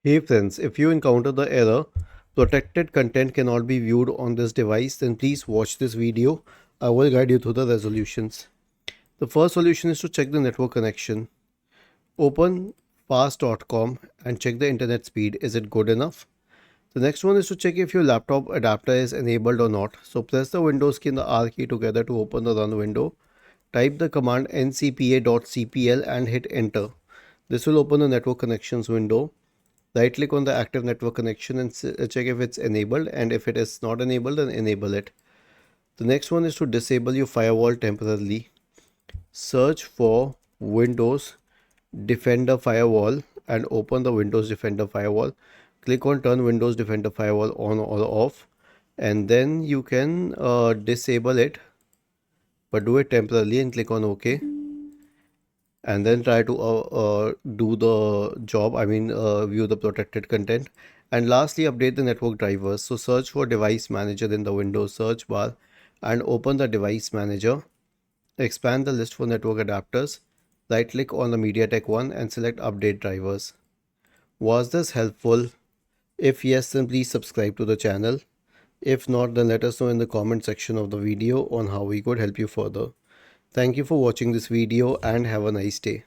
Hey friends, if you encounter the error, protected content cannot be viewed on this device, then please watch this video. I will guide you through the resolutions. The first solution is to check the network connection. Open fast.com and check the internet speed. Is it good enough? The next one is to check if your laptop adapter is enabled or not. So press the Windows key and the R key together to open the run window. Type the command ncpa.cpl and hit enter. This will open the network connections window. Right click on the active network connection and check if it's enabled, and if it is not enabled, then enable it. The next one is to disable your firewall temporarily. Search for Windows Defender Firewall and open the Windows Defender Firewall. Click on turn Windows Defender Firewall on or off, and then you can disable it, but do it temporarily and click on OK, and then try to do the job. View the protected content. And lastly, update the network drivers. So search for device manager in the Windows search bar and open the device manager. Expand the list for network adapters. Right click on the MediaTek one and select update drivers. Was this helpful? If yes, then please subscribe to the channel. If not, then let us know in the comment section of the video on how we could help you further. Thank you for watching this video and have a nice day.